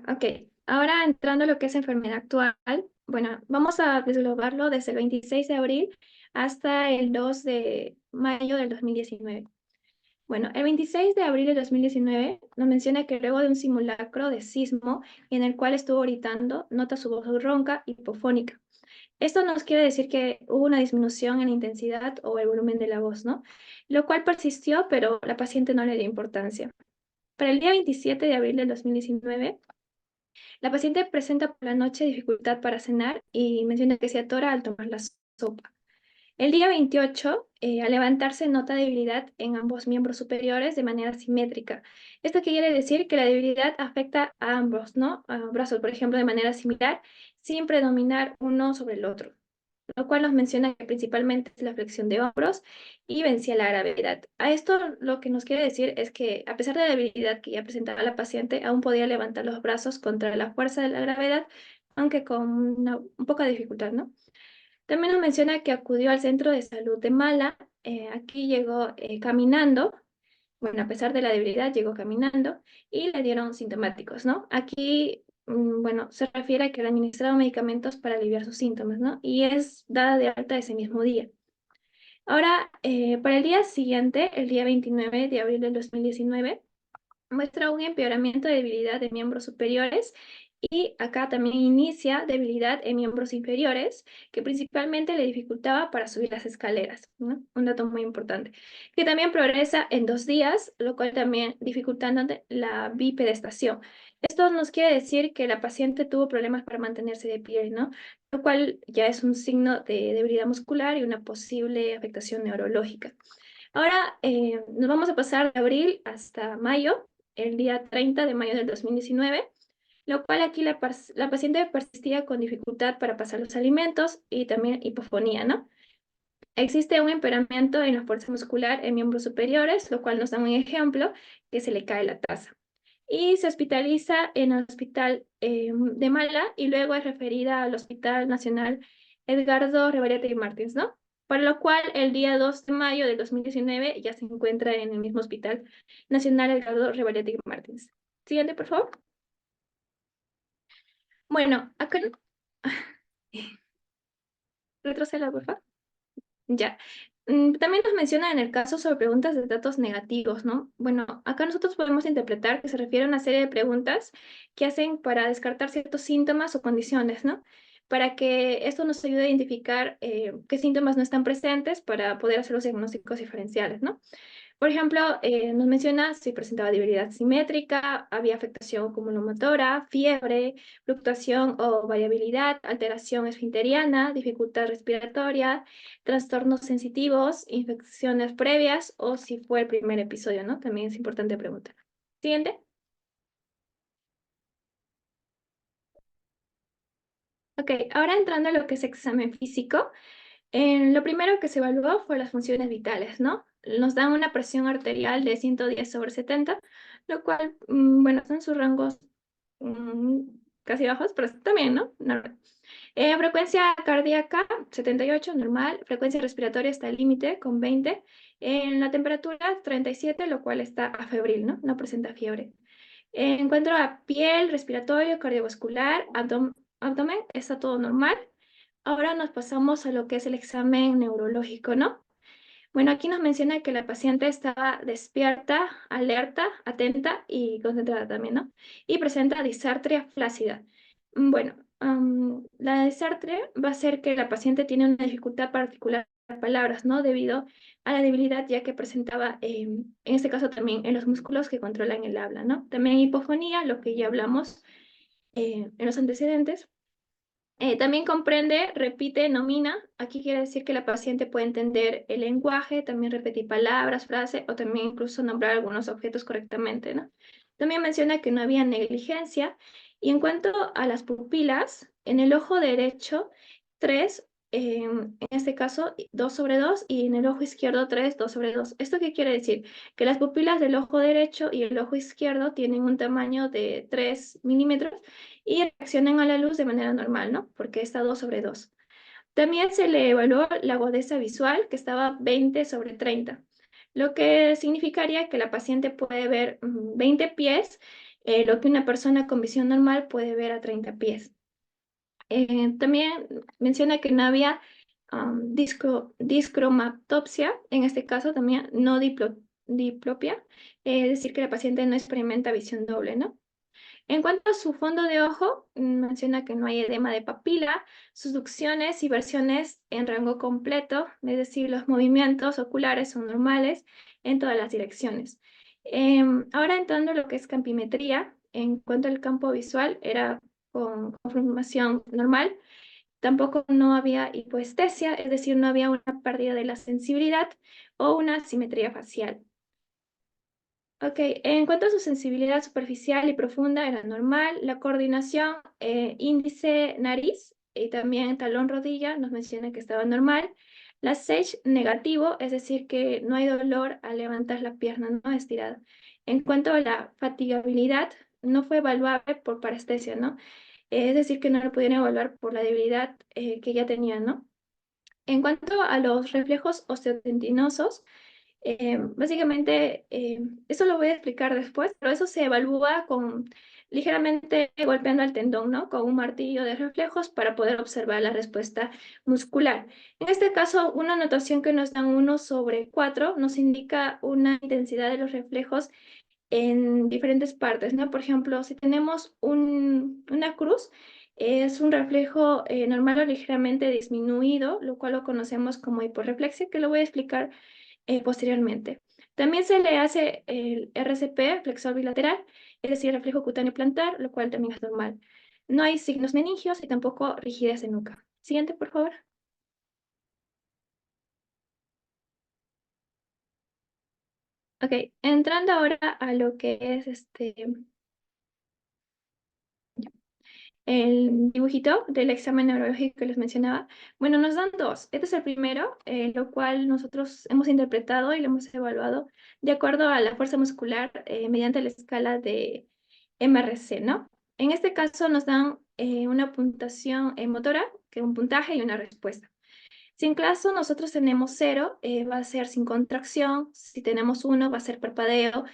Ok. Ahora entrando a lo que es enfermedad actual, bueno, vamos a desglobarlo desde el 26 de abril hasta el 2 de mayo del 2019. Bueno, el 26 de abril de 2019 nos menciona que luego de un simulacro de sismo en el cual estuvo gritando, nota su voz ronca y hipofónica. Esto nos quiere decir que hubo una disminución en la intensidad o el volumen de la voz, ¿no? Lo cual persistió, pero la paciente no le dio importancia. Para el día 27 de abril del 2019, la paciente presenta por la noche dificultad para cenar y menciona que se atora al tomar la sopa. El día 28, al levantarse, nota debilidad en ambos miembros superiores de manera simétrica. Esto quiere decir que la debilidad afecta a ambos, ¿no? A brazos, por ejemplo, de manera similar, sin predominar uno sobre el otro, lo cual nos menciona que principalmente es la flexión de hombros y vencía la gravedad. A esto lo que nos quiere decir es que a pesar de la debilidad que ya presentaba la paciente, aún podía levantar los brazos contra la fuerza de la gravedad, aunque con un poca dificultad, ¿no? También nos menciona que acudió al centro de salud de Mala. Aquí llegó caminando. Bueno, a pesar de la debilidad, llegó caminando y le dieron sintomáticos, ¿no? Aquí, bueno, se refiere a que le administraron medicamentos para aliviar sus síntomas, ¿no? Y es dada de alta ese mismo día. Ahora, para el día siguiente, el día 29 de abril del 2019, muestra un empeoramiento de debilidad de miembros superiores y acá también inicia debilidad en miembros inferiores, que principalmente le dificultaba para subir las escaleras, ¿no? Un dato muy importante. Que también progresa en 2 días, lo cual también dificultando la bipedestación. Esto nos quiere decir que la paciente tuvo problemas para mantenerse de pie, ¿no? Lo cual ya es un signo de debilidad muscular y una posible afectación neurológica. Ahora nos vamos a pasar de abril hasta mayo, el día 30 de mayo del 2019, lo cual aquí la paciente persistía con dificultad para pasar los alimentos y también hipofonía, ¿no? Existe un empeoramiento en la fuerza muscular en miembros superiores, lo cual nos da un ejemplo que se le cae la taza. Y se hospitaliza en el hospital de Mala y luego es referida al Hospital Nacional Edgardo Rebarete y Martins, ¿no? Para lo cual el día 2 de mayo de 2019 ya se encuentra en el mismo Hospital Nacional Edgardo Rebarete y Martins. Siguiente, por favor. Bueno, acá... Retroceda, por favor. Ya. También nos menciona en el caso sobre preguntas de datos negativos, ¿no? Bueno, acá nosotros podemos interpretar que se refiere a una serie de preguntas que hacen para descartar ciertos síntomas o condiciones, ¿no? Para que esto nos ayude a identificar qué síntomas no están presentes para poder hacer los diagnósticos diferenciales, ¿no? Por ejemplo, nos menciona si presentaba debilidad simétrica, había afectación acumulomotora, fiebre, fluctuación o variabilidad, alteración esfinteriana, dificultad respiratoria, trastornos sensitivos, infecciones previas o si fue el primer episodio, ¿no? También es importante preguntar. Siguiente. Ok, ahora entrando a lo que es examen físico, lo primero que se evaluó fue las funciones vitales, ¿no? Nos dan una presión arterial de 110/70, lo cual, bueno, son sus rangos mm, casi bajos, pero está bien, ¿no? Normal. Frecuencia cardíaca, 78, normal. Frecuencia respiratoria está al límite, con 20. En la temperatura, 37, lo cual está afebril, ¿no? No presenta fiebre. En cuanto a piel, respiratorio, cardiovascular, abdomen, está todo normal. Ahora nos pasamos a lo que es el examen neurológico, ¿no? Bueno, aquí nos menciona que la paciente estaba despierta, alerta, atenta y concentrada también, ¿no? Y presenta disartria flácida. Bueno, la disartria va a ser que la paciente tiene una dificultad para articular palabras, ¿no? Debido a la debilidad ya que presentaba, en este caso también, en los músculos que controlan el habla, ¿no? También hipofonía, lo que ya hablamos en los antecedentes. También comprende, repite, nomina. Aquí quiere decir que la paciente puede entender el lenguaje, también repetir palabras, frases o también incluso nombrar algunos objetos correctamente, ¿no? También menciona que no había negligencia. Y en cuanto a las pupilas, en el ojo derecho, 3, en este caso 2/2, y en el ojo izquierdo 3, 2/2. ¿Esto qué quiere decir? Que las pupilas del ojo derecho y el ojo izquierdo tienen un tamaño de 3 milímetros y reaccionan a la luz de manera normal, ¿no? Porque está 2/2. También se le evaluó la agudeza visual, que estaba 20/30, lo que significaría que la paciente puede ver 20 pies lo que una persona con visión normal puede ver a 30 pies. También menciona que no había discromatopsia, en este caso también no diplopia, es decir, que la paciente no experimenta visión doble, ¿no? En cuanto a su fondo de ojo, menciona que no hay edema de papila, sus ducciones y versiones en rango completo, es decir, los movimientos oculares son normales en todas las direcciones. Ahora entrando a lo que es campimetría, en cuanto al campo visual, era con conformación normal, tampoco no había hipoestesia, es decir, no había una pérdida de la sensibilidad o una asimetría facial. Ok, en cuanto a su sensibilidad superficial y profunda, era normal. La coordinación índice-nariz y también talón-rodilla nos menciona que estaba normal. La SAGE negativo, es decir, que no hay dolor al levantar la pierna no estirada. En cuanto a la fatigabilidad, no fue evaluable por parestesia, ¿no? Es decir, que no lo pudieron evaluar por la debilidad que ya tenía, ¿no? En cuanto a los reflejos osteotendinosos, básicamente, eso lo voy a explicar después, pero eso se evalúa con ligeramente golpeando al tendón, ¿no? Con un martillo de reflejos para poder observar la respuesta muscular. En este caso, una notación que nos dan 1/4 nos indica una intensidad de los reflejos en diferentes partes, ¿no? Por ejemplo, si tenemos una cruz, es un reflejo normal o ligeramente disminuido, lo cual lo conocemos como hiporreflexia, que lo voy a explicar posteriormente. También se le hace el RCP, flexor bilateral, es decir, reflejo cutáneo plantar, lo cual también es normal. No hay signos meningios y tampoco rigidez de nuca. Siguiente, por favor. Ok, entrando ahora a lo que es el dibujito del examen neurológico que les mencionaba. Bueno, nos dan dos. Este es el primero, lo cual nosotros hemos interpretado y lo hemos evaluado de acuerdo a la fuerza muscular mediante la escala de MRC, ¿no? En este caso nos dan una puntuación motora, que es un puntaje y una respuesta. Si en caso nosotros tenemos 0, va a ser sin contracción. Si tenemos 1, va a ser parpadeo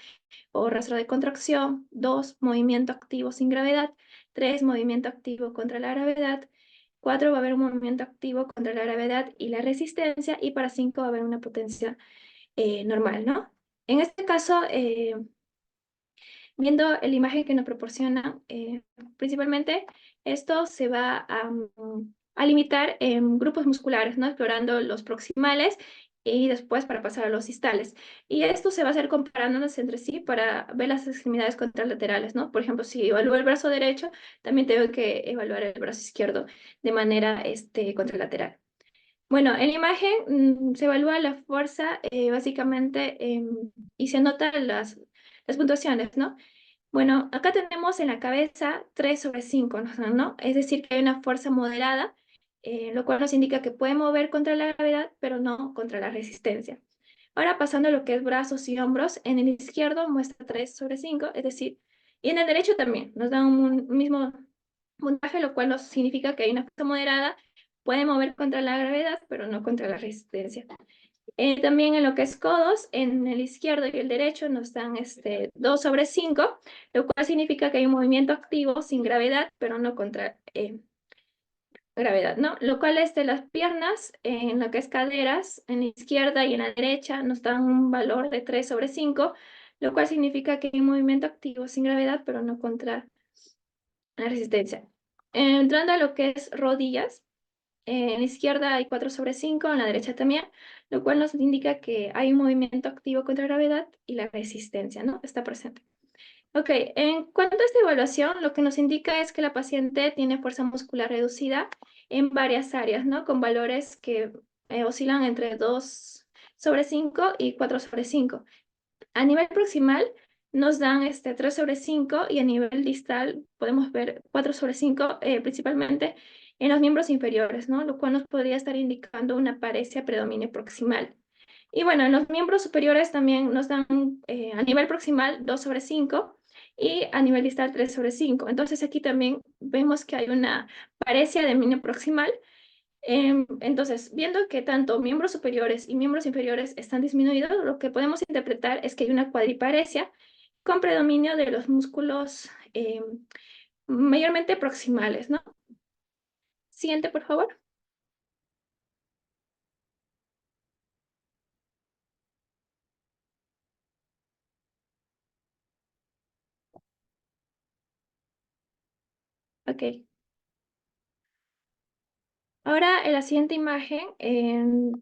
o rastro de contracción. 2, movimiento activo sin gravedad. 3, movimiento activo contra la gravedad. 4, va a haber un movimiento activo contra la gravedad y la resistencia. Y para 5 va a haber una potencia normal, ¿no? En este caso, viendo la imagen que nos proporciona, principalmente esto se va a limitar en grupos musculares, ¿no? Explorando los proximales y después para pasar a los distales. Y esto se va a hacer comparándonos entre sí para ver las extremidades contralaterales, ¿no? Por ejemplo, si evalúo el brazo derecho, también tengo que evaluar el brazo izquierdo de manera contralateral. Bueno, en la imagen se evalúa la fuerza básicamente y se anotan las puntuaciones, ¿no? Bueno, acá tenemos en la cabeza 3/5, ¿no? Es decir, que hay una fuerza moderada, lo cual nos indica que puede mover contra la gravedad, pero no contra la resistencia. Ahora pasando a lo que es brazos y hombros, en el izquierdo muestra 3/5, es decir, y en el derecho también nos da un mismo puntaje, lo cual nos significa que hay una fuerza moderada, puede mover contra la gravedad, pero no contra la resistencia. También en lo que es codos, en el izquierdo y el derecho nos dan 2/5, lo cual significa que hay un movimiento activo sin gravedad, pero no contra gravedad, ¿no? Lo cual las piernas, en lo que es caderas, en la izquierda y en la derecha, nos dan un valor de 3/5, lo cual significa que hay un movimiento activo sin gravedad, pero no contra la resistencia. Entrando a lo que es rodillas, en la izquierda hay 4/5, en la derecha también, lo cual nos indica que hay un movimiento activo contra gravedad y la resistencia, ¿no? Está presente. Ok, en cuanto a esta evaluación, lo que nos indica es que la paciente tiene fuerza muscular reducida en varias áreas, ¿no? Con valores que oscilan entre 2/5 y 4/5. A nivel proximal nos dan 3/5 y a nivel distal podemos ver 4/5, principalmente en los miembros inferiores, ¿no? Lo cual nos podría estar indicando una paresia predominio proximal. Y bueno, en los miembros superiores también nos dan a nivel proximal 2/5 y a nivel distal 3/5. Entonces aquí también vemos que hay una paresia de dominio proximal. Entonces, viendo que tanto miembros superiores y miembros inferiores están disminuidos, lo que podemos interpretar es que hay una cuadriparesia con predominio de los músculos mayormente proximales, ¿no? Siguiente, por favor. Ok. Ahora, en la siguiente imagen,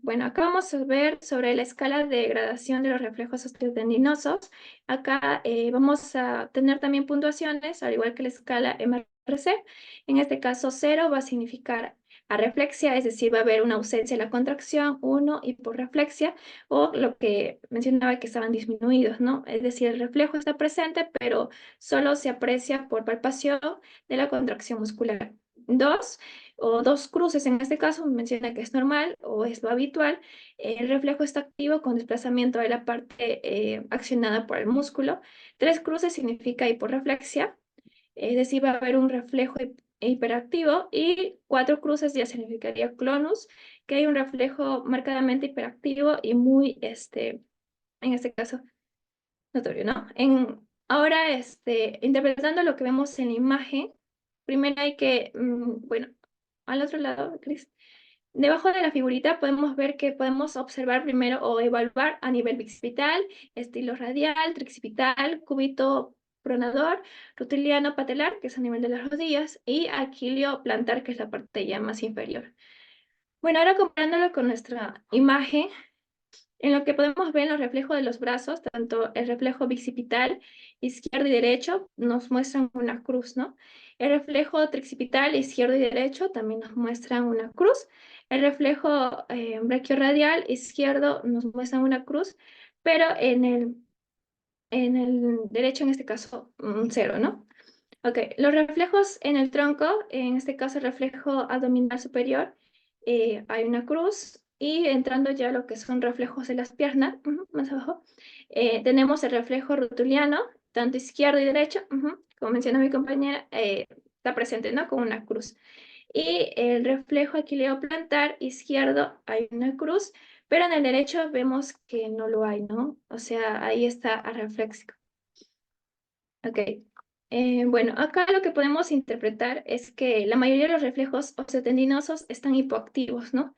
bueno, acá vamos a ver sobre la escala de gradación de los reflejos osteotendinosos. Acá vamos a tener también puntuaciones, al igual que la escala MRC. En este caso, 0 va a significar arreflexia, es decir, va a haber una ausencia de la contracción, 1 hiporreflexia, o lo que mencionaba que estaban disminuidos, ¿no? Es decir, el reflejo está presente, pero solo se aprecia por palpación de la contracción muscular. 2 o dos cruces, en este caso menciona que es normal o es lo habitual. El reflejo está activo con desplazamiento de la parte accionada por el músculo. Tres cruces significa hiporreflexia, es decir, va a haber un reflejo hiperactivo, y cuatro cruces ya significaría clonus, que hay un reflejo marcadamente hiperactivo y muy, en este caso, notorio, ¿no? Ahora, interpretando lo que vemos en la imagen, primero hay que, bueno, al otro lado, Cris. Debajo de la figurita podemos ver que podemos observar primero o evaluar a nivel bicipital, estilo radial, tricipital, cúbito pronador, rutiliano patelar, que es a nivel de las rodillas, y aquilio plantar, que es la parte ya más inferior. Bueno, ahora comparándolo con nuestra imagen, en lo que podemos ver en los reflejos de los brazos, tanto el reflejo bicipital izquierdo y derecho nos muestran una cruz, ¿no? El reflejo tricipital izquierdo y derecho también nos muestran una cruz. El reflejo brachiorradial izquierdo nos muestra una cruz, pero en el derecho, en este caso, un cero, ¿no? Ok, los reflejos en el tronco, en este caso el reflejo abdominal superior, hay una cruz, y entrando ya a lo que son reflejos de las piernas, más abajo, tenemos el reflejo rotuliano, tanto izquierdo y derecho, como menciona mi compañera, está presente, ¿no? Con una cruz. Y el reflejo aquileo plantar izquierdo hay una cruz, pero en el derecho vemos que no lo hay, ¿no? O sea, ahí está arreflexico. Ok. Bueno, acá lo que podemos interpretar es que la mayoría de los reflejos osteotendinosos están hipoactivos, ¿no?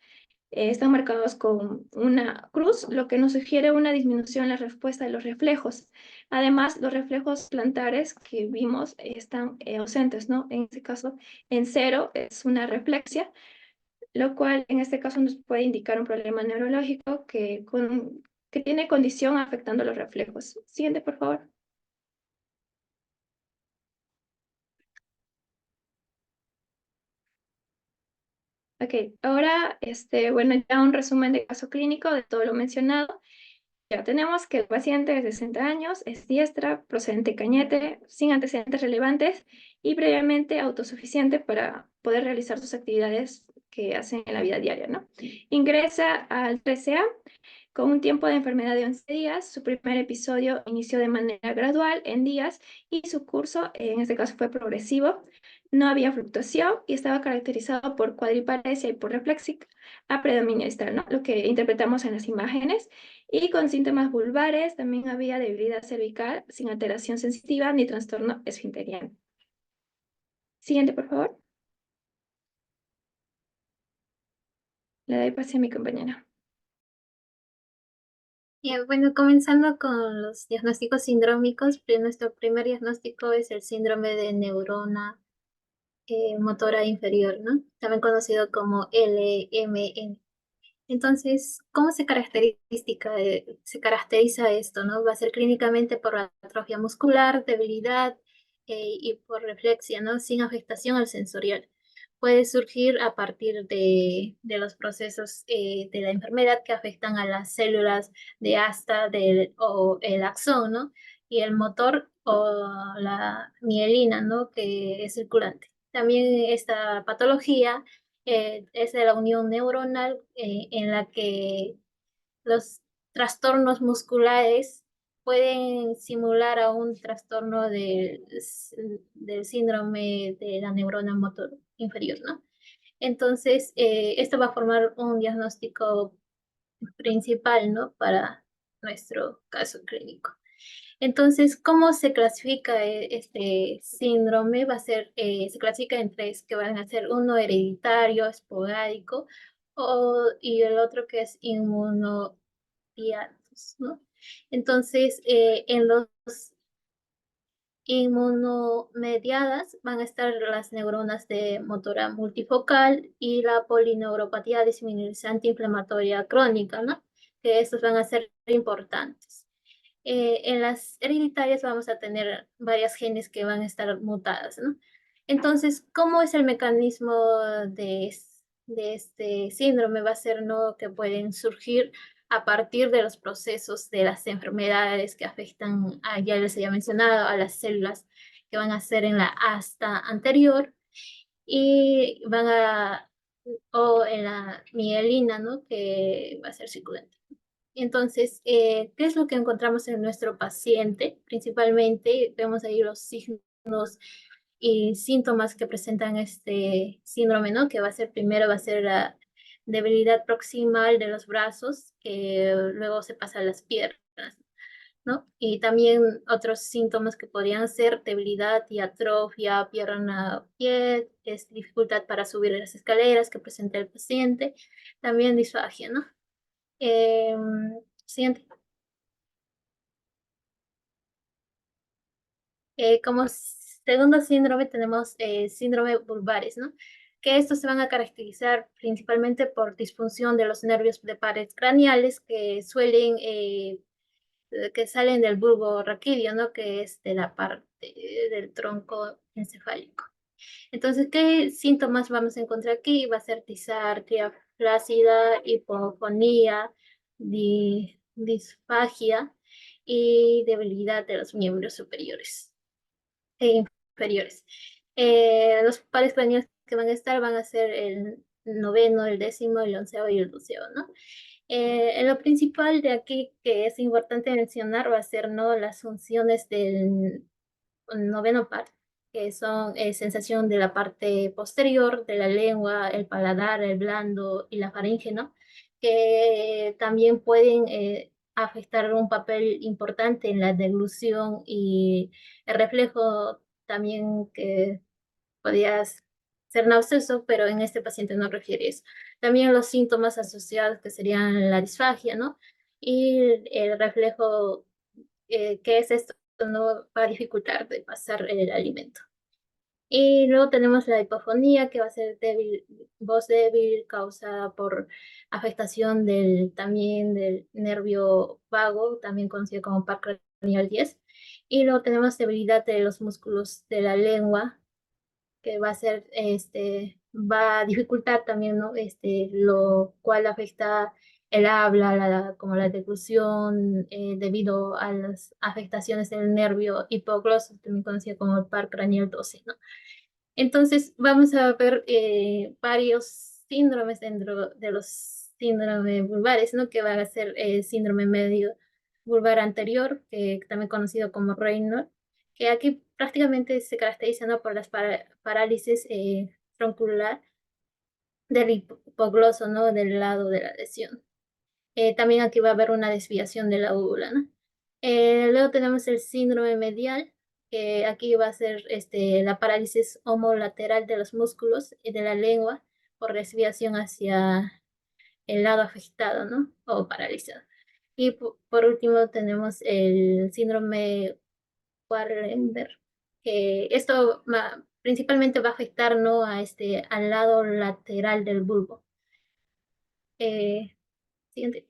Están marcados con una cruz, lo que nos sugiere una disminución en la respuesta de los reflejos. Además, los reflejos plantares que vimos están ausentes, ¿no? En este caso, en cero es una reflexia, lo cual en este caso nos puede indicar un problema neurológico que tiene condición afectando los reflejos. Siguiente, por favor. Ok, ahora, bueno, ya un resumen de caso clínico de todo lo mencionado. Ya tenemos que el paciente es de 60 años, es diestra, procedente de Cañete, sin antecedentes relevantes y previamente autosuficiente para poder realizar sus actividades que hacen en la vida diaria, ¿no? Ingresa al 13A con un tiempo de enfermedad de 11 días. Su primer episodio inició de manera gradual en días, y su curso, en este caso, fue progresivo. No había fluctuación y estaba caracterizado por cuadriparesia hiporreflexica a predominio distal, ¿no? Lo que interpretamos en las imágenes. Y con síntomas vulvares, también había debilidad cervical sin alteración sensitiva ni trastorno esfinteriano. Siguiente, por favor. Le doy pase a mi compañera. Bueno, comenzando con los diagnósticos sindrómicos, nuestro primer diagnóstico es el síndrome de neurona motora inferior, ¿no? También conocido como LMN. Entonces, ¿cómo se caracteriza esto, ¿no? Va a ser clínicamente por atrofia muscular, debilidad y por reflexia, ¿no? Sin afectación al sensorial. Puede surgir a partir de los procesos de la enfermedad que afectan a las células de asta o el axón, ¿no? Y el motor o la mielina, ¿no? Que es circulante. También esta patología es de la unión neuronal en la que los trastornos musculares pueden simular a un trastorno del síndrome de la neurona motor inferior, ¿no? Entonces, esto va a formar un diagnóstico principal, ¿no? Para nuestro caso clínico. Entonces, ¿cómo se clasifica este síndrome? Va a ser, se clasifica en tres, que van a ser uno hereditario, esporádico, y el otro que es inmunodiados, ¿no? Entonces, en los inmunomediadas van a estar las neuronas de motora multifocal y la polineuropatía desminimizante inflamatoria crónica, ¿no? Que estos van a ser importantes. En las hereditarias vamos a tener varias genes que van a estar mutadas, ¿no? Entonces, ¿cómo es el mecanismo de este síndrome? Va a ser, ¿no?, que pueden surgir a partir de los procesos de las enfermedades que afectan, ya les había mencionado, a las células que van a ser en la asta anterior y o en la mielina, ¿no?, que va a ser circulante. Entonces, ¿qué es lo que encontramos en nuestro paciente? Principalmente vemos ahí los signos y síntomas que presentan este síndrome, ¿no? Que va a ser primero, va a ser la debilidad proximal de los brazos, que luego se pasa a las piernas, ¿no? Y también otros síntomas que podrían ser debilidad y atrofia, pierna, pie, es dificultad para subir las escaleras que presenta el paciente, también disfagia, ¿no? Eh, Siguiente. Como segundo síndrome tenemos síndrome vulvares, ¿no? Que estos se van a caracterizar principalmente por disfunción de los nervios de pares craneales que suelen, que salen del bulbo raquídeo, ¿no? Que es de la parte del tronco encefálico. Entonces, ¿qué síntomas vamos a encontrar aquí? Va a ser disartria flácida, hipofonía, disfagia y debilidad de los miembros superiores e inferiores. Los pares craneales que van a estar van a ser el noveno, el décimo, el onceavo y el doceavo, ¿no? En lo principal de aquí que es importante mencionar va a ser, ¿no?, las funciones del noveno par, que son sensación de la parte posterior de la lengua, el paladar, el blando y la faringe, ¿no? Que también pueden afectar un papel importante en la deglución y el reflejo también que podría ser nauseoso, pero en este paciente no refiere eso. También los síntomas asociados que serían la disfagia, ¿no? Y el reflejo, ¿qué es esto? No va a dificultar de pasar el alimento. Y luego tenemos la hipofonía, que va a ser débil, voz débil causada por afectación también del nervio vago, también conocido como par craneal 10. Y luego tenemos debilidad de los músculos de la lengua, que va a ser, va a dificultar también, ¿no? Lo cual afecta el habla, como la deglución, debido a las afectaciones del nervio hipogloso, también conocido como el par craneal 12, ¿no? Entonces, vamos a ver varios síndromes dentro de los síndromes vulvares, ¿no? Que va a ser síndrome medio vulvar anterior, que también conocido como Raynaud, que aquí prácticamente se caracteriza, ¿no?, por las parálisis troncular del hipogloso, ¿no?, del lado de la lesión. También aquí va a haber una desviación de la úvula, ¿no? Luego tenemos el síndrome medial, que aquí va a ser la parálisis homolateral de los músculos y de la lengua por desviación hacia el lado afectado, ¿no? O paralizado. Y por último tenemos el síndrome Warrenberg, que esto principalmente va a afectar, ¿no?, al lado lateral del bulbo. Siguiente.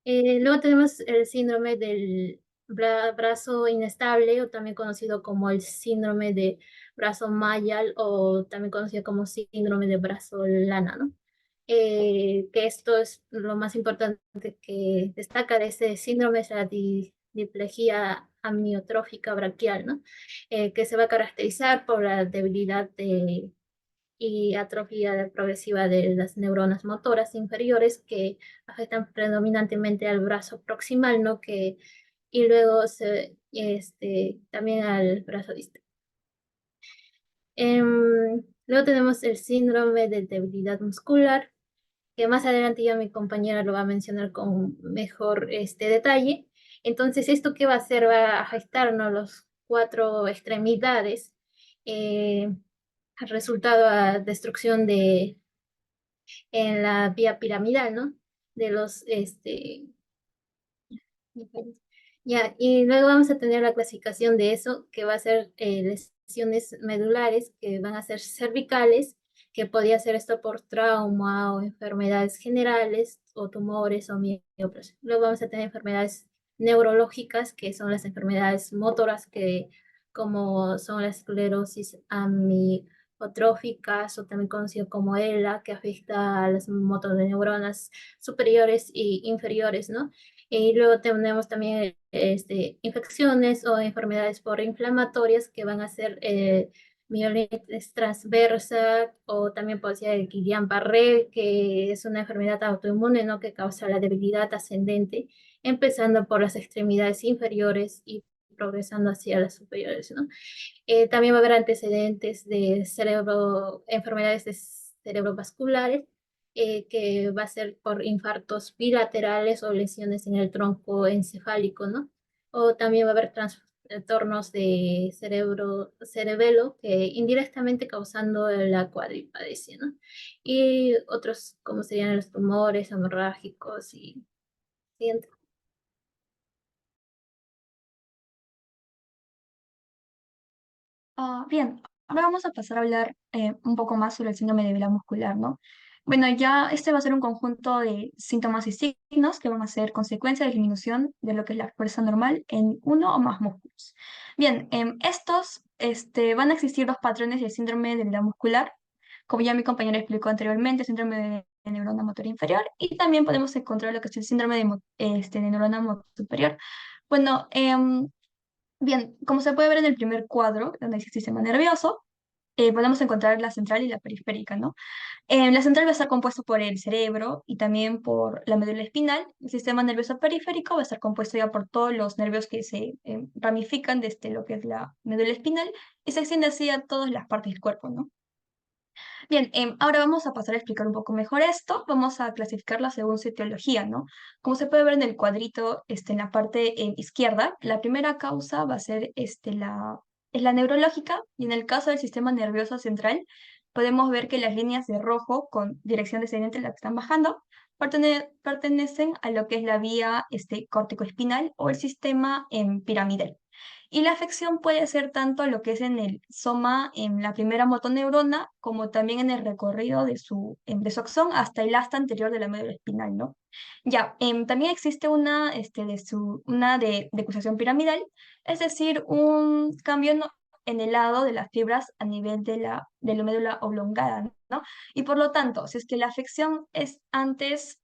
Luego tenemos el síndrome del brazo inestable, o también conocido como el síndrome de brazo mayal, o también conocido como síndrome de brazo lana, ¿no? Que esto es lo más importante que destaca de este síndrome, es la diplejía amiotrófica braquial, ¿no? Que se va a caracterizar por la debilidad y atrofia progresiva de las neuronas motoras inferiores que afectan predominantemente al brazo proximal, ¿no? Y luego también al brazo distal. Luego tenemos el síndrome de debilidad muscular, que más adelante ya mi compañera lo va a mencionar con mejor detalle. Entonces, ¿esto qué va a hacer? Va a afectarnos los cuatro extremidades, eh, al resultado a destrucción en la vía piramidal, ¿no? De los, ya, y luego vamos a tener la clasificación de eso, que va a ser lesiones medulares, que van a ser cervicales, que podría ser esto por trauma o enfermedades generales, o tumores o mioplas. Luego vamos a tener enfermedades neurológicas, que son las enfermedades motoras, que como son la esclerosis amiotróficas, o también conocido como ELA, que afecta a las motoneuronas superiores y inferiores, ¿no? Y luego tenemos también infecciones o enfermedades por inflamatorias que van a ser miolitis transversa, o también puede ser Guillain-Barré, que es una enfermedad autoinmune, ¿no? Que causa la debilidad ascendente, empezando por las extremidades inferiores y progresando hacia las superiores, ¿no? También va a haber antecedentes de cerebro, enfermedades de cerebrovasculares, que va a ser por infartos bilaterales o lesiones en el tronco encefálico, ¿no? O también va a haber trastornos de cerebelo, que indirectamente causando la cuadripadesia, ¿no? Y otros, como serían los tumores hemorrágicos y Bien, ahora vamos a pasar a hablar un poco más sobre el síndrome de debilidad muscular, ¿no? Bueno, ya este va a ser un conjunto de síntomas y signos que van a ser consecuencia de disminución de lo que es la fuerza normal en uno o más músculos. Bien, estos van a existir dos patrones del síndrome de debilidad muscular, como ya mi compañero explicó anteriormente, síndrome de neurona motor inferior, y también podemos encontrar lo que es el síndrome de neurona motor superior. Bueno, bien, como se puede ver en el primer cuadro, donde dice sistema nervioso, podemos encontrar la central y la periférica, ¿no? La central va a estar compuesto por el cerebro y también por la médula espinal. El sistema nervioso periférico va a estar compuesto ya por todos los nervios que se ramifican desde lo que es la médula espinal y se extiende así a todas las partes del cuerpo, ¿no? Bien, ahora vamos a pasar a explicar un poco mejor esto. Vamos a clasificarla según su etiología, ¿no? Como se puede ver en el cuadrito, en la parte izquierda, la primera causa va a ser es la neurológica, y en el caso del sistema nervioso central, podemos ver que las líneas de rojo con dirección descendente, las que están bajando, pertenecen a lo que es la vía córtico-espinal o el sistema piramidal. Y la afección puede ser tanto lo que es en el soma, en la primera motoneurona, como también en el recorrido de su axón hasta el asta anterior de la médula espinal, ¿no? Ya, también existe una de decusación piramidal, es decir, un cambio en el lado de las fibras a nivel de la médula oblongada, ¿no? Y por lo tanto, si es que la afección es antes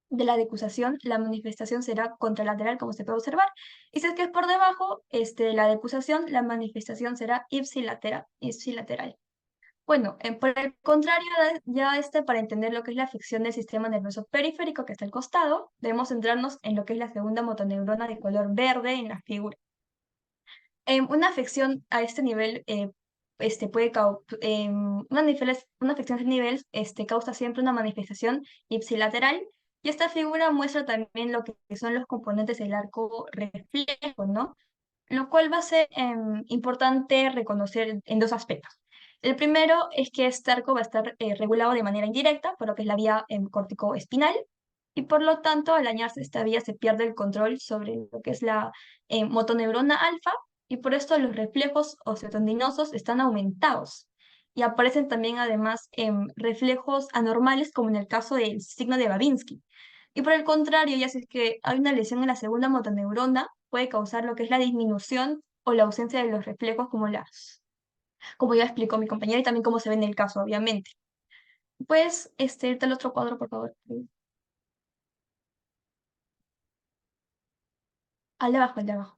de la decusación, la manifestación será contralateral, como se puede observar. Y si es que es por debajo de la decusación, la manifestación será ipsilateral. Bueno, por el contrario, ya para entender lo que es la afección del sistema nervioso periférico, que está al costado, debemos centrarnos en lo que es la segunda motoneurona de color verde en la figura. Una afección a este nivel una afección a este nivel causa siempre una manifestación ipsilateral, y esta figura muestra también lo que son los componentes del arco reflejo, ¿no? Lo cual va a ser importante reconocer en dos aspectos. El primero es que este arco va a estar regulado de manera indirecta por lo que es la vía córtico-espinal, y por lo tanto, al dañarse esta vía se pierde el control sobre lo que es la motoneurona alfa, y por esto los reflejos osteotendinosos están aumentados. Y aparecen también además reflejos anormales, como en el caso del signo de Babinski. Y por el contrario, ya si es que hay una lesión en la segunda motoneurona, puede causar lo que es la disminución o la ausencia de los reflejos, como ya explicó mi compañera, y también como se ve en el caso, obviamente. Pues, irte al otro cuadro, por favor. Al de abajo, al de abajo.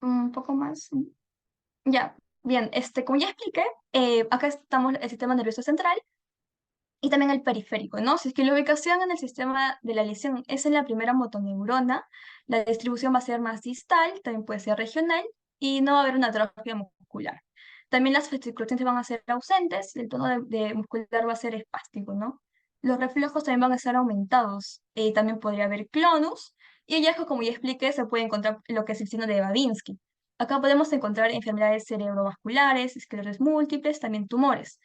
Un poco más. Ya, bien, como ya expliqué, acá estamos el sistema nervioso central y también el periférico, ¿no? Si es que la ubicación en el sistema de la lesión es en la primera motoneurona, la distribución va a ser más distal, también puede ser regional, y no va a haber una atrofia muscular. También las fasciculaciones van a ser ausentes, el tono de muscular va a ser espástico, ¿no? Los reflejos también van a estar aumentados. También podría haber clonus. Y el hallazgo, como ya expliqué, se puede encontrar lo que es el signo de Babinski. Acá podemos encontrar enfermedades cerebrovasculares, esclerosis múltiples, también tumores.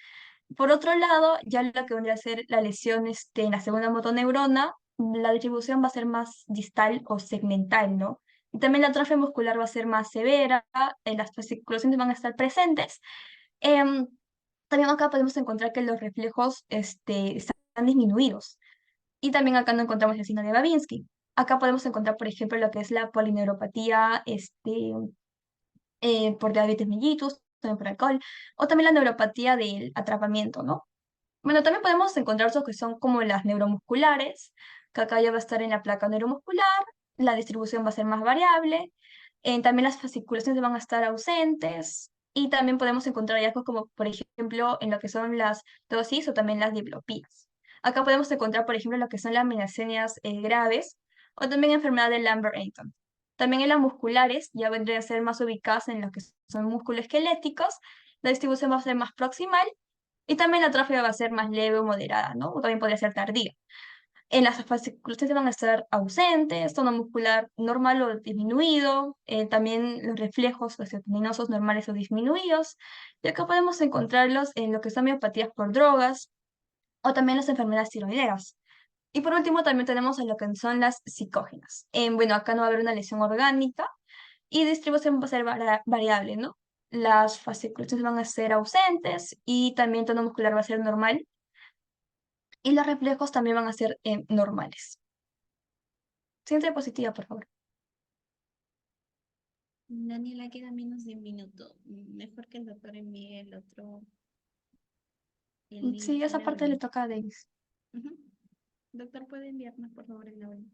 Por otro lado, ya lo que vendría a ser la lesión en la segunda motoneurona, la distribución va a ser más distal o segmental, ¿no? Y también la atrofia muscular va a ser más severa, las fasciculaciones van a estar presentes. Em, También acá podemos encontrar que los reflejos están disminuidos. Y también acá no encontramos el signo de Babinski. Acá podemos encontrar, por ejemplo, lo que es la polineuropatía por diabetes mellitus, también por alcohol, o también la neuropatía del atrapamiento, ¿no? Bueno, también podemos encontrar otros que son como las neuromusculares, que acá ya va a estar en la placa neuromuscular, la distribución va a ser más variable, también las fasciculaciones van a estar ausentes, y también podemos encontrar hallazgos como, por ejemplo, en lo que son las dosis o también las diplopías. Acá podemos encontrar, por ejemplo, lo que son las miastenias graves, o también enfermedad de Lambert-Eaton. También en las musculares ya vendrían a ser más ubicadas en lo que son músculos esqueléticos, la distribución va a ser más proximal, y también la atrofia va a ser más leve o moderada, ¿no? O también podría ser tardía. En las fasciculaciones van a estar ausentes, tono muscular normal o disminuido, también los reflejos osteoteninosos normales o disminuidos. Y acá podemos encontrarlos en lo que son miopatías por drogas o también las enfermedades tiroideas. Y por último también tenemos a lo que son las psicógenas. Bueno, acá no va a haber una lesión orgánica, y distribución va a ser variable, ¿no? Las fasciculaciones van a ser ausentes y también tono muscular va a ser normal y los reflejos también van a ser normales. Siguiente diapositiva, por favor. Daniela, queda menos de un minuto. Mejor que el doctor envíe el otro, el link Sí, esa el parte le audio. toca a Davis. Ujú. Doctor, ¿puede enviarnos por favor el audio?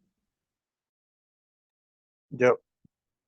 Yo.